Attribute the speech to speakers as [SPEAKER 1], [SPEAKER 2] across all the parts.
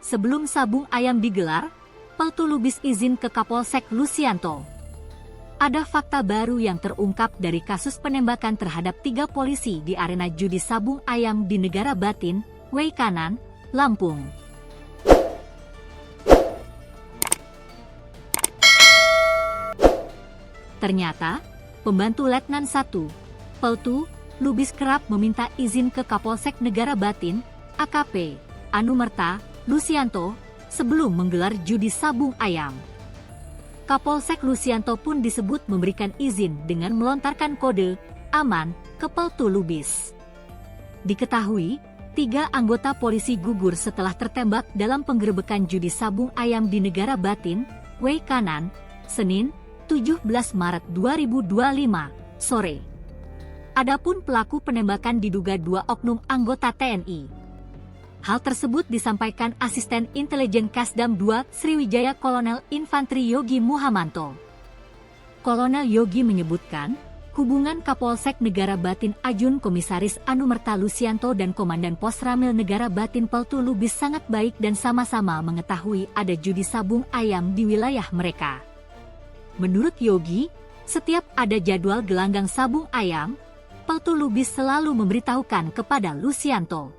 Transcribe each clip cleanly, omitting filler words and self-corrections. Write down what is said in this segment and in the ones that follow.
[SPEAKER 1] Sebelum sabung ayam digelar, Peltu Lubis izin ke Kapolsek Lusianto. Ada fakta baru yang terungkap dari kasus penembakan terhadap 3 polisi di arena judi sabung ayam di Negara Batin, Weikanan, Lampung. Ternyata, pembantu Letnan 1, Peltu Lubis kerap meminta izin ke Kapolsek Negara Batin, AKP, Anumerta, Lusianto, sebelum menggelar judi sabung ayam. Kapolsek Lusianto pun disebut memberikan izin dengan melontarkan kode aman ke Peltu Lubis. Diketahui, 3 anggota polisi gugur setelah tertembak dalam penggerebekan judi sabung ayam di Negara Batin, Weikanan, Senin, 17 Maret 2025, sore. Adapun pelaku penembakan diduga 2 oknum anggota TNI. Hal tersebut disampaikan Asisten Intelijen Kasdam 2 Sriwijaya Kolonel Infantri Yogi Muhamanto. Kolonel Yogi menyebutkan, hubungan Kapolsek Negara Batin Ajun Komisaris Anumerta Lusianto dan Komandan Pos Ramil Negara Batin Peltu Lubis sangat baik dan sama-sama mengetahui ada judi sabung ayam di wilayah mereka. Menurut Yogi, setiap ada jadwal gelanggang sabung ayam, Peltu Lubis selalu memberitahukan kepada Lusianto.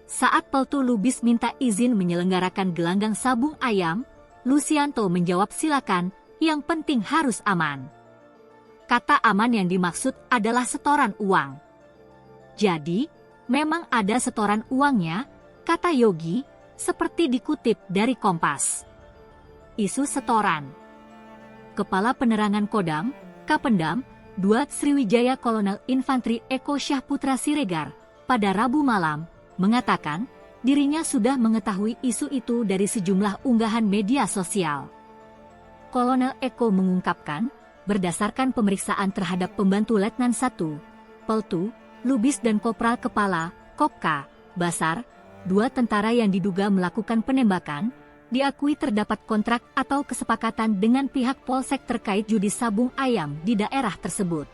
[SPEAKER 1] Saat Peltu Lubis minta izin menyelenggarakan gelanggang sabung ayam, Lusianto menjawab silakan, yang penting harus aman. Kata aman yang dimaksud adalah setoran uang. Jadi, memang ada setoran uangnya, kata Yogi, seperti dikutip dari Kompas. Isu setoran. Kepala Penerangan Kodam, Kapendam, 2 Sriwijaya Kolonel Infantri Eko Syahputra Siregar, pada Rabu malam, mengatakan dirinya sudah mengetahui isu itu dari sejumlah unggahan media sosial. Kolonel Eko mengungkapkan, berdasarkan pemeriksaan terhadap pembantu Letnan 1, Peltu Lubis dan Kopral Kepala, Kopka, Basar, 2 tentara yang diduga melakukan penembakan, diakui terdapat kontrak atau kesepakatan dengan pihak Polsek terkait judi sabung ayam di daerah tersebut.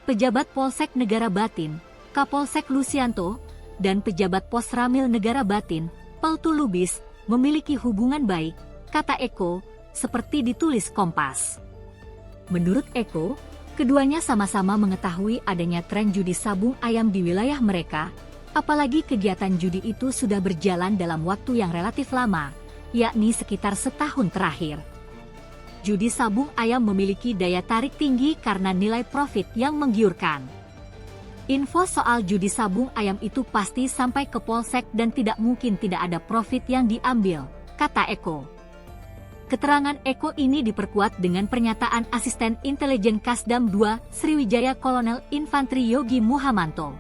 [SPEAKER 1] Pejabat Polsek Negara Batin, Kapolsek Lusianto, dan pejabat Pos Ramil Negara Batin, Peltu Lubis, memiliki hubungan baik, kata Eko, seperti ditulis Kompas. Menurut Eko, keduanya sama-sama mengetahui adanya tren judi sabung ayam di wilayah mereka, apalagi kegiatan judi itu sudah berjalan dalam waktu yang relatif lama, yakni sekitar setahun terakhir. Judi sabung ayam memiliki daya tarik tinggi karena nilai profit yang menggiurkan. Info soal judi sabung ayam itu pasti sampai ke Polsek dan tidak mungkin tidak ada profit yang diambil, kata Eko. Keterangan Eko ini diperkuat dengan pernyataan Asisten Intelijen Kasdam 2 Sriwijaya Kolonel Infantri Yogi Muhamanto.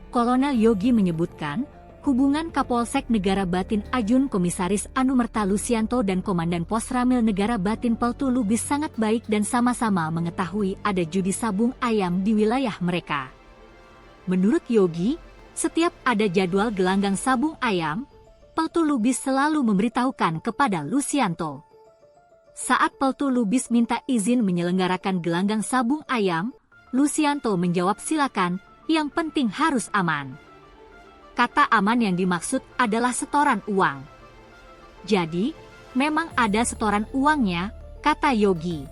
[SPEAKER 1] Kolonel Yogi menyebutkan, hubungan Kapolsek Negara Batin Ajun Komisaris Anumerta Lusianto dan Komandan Pos Ramil Negara Batin Peltu Lubis sangat baik dan sama-sama mengetahui ada judi sabung ayam di wilayah mereka. Menurut Yogi, setiap ada jadwal gelanggang sabung ayam, Peltu Lubis selalu memberitahukan kepada Lusianto. Saat Peltu Lubis minta izin menyelenggarakan gelanggang sabung ayam, Lusianto menjawab silakan, yang penting harus aman. Kata aman yang dimaksud adalah setoran uang. Jadi, memang ada setoran uangnya, kata Yogi.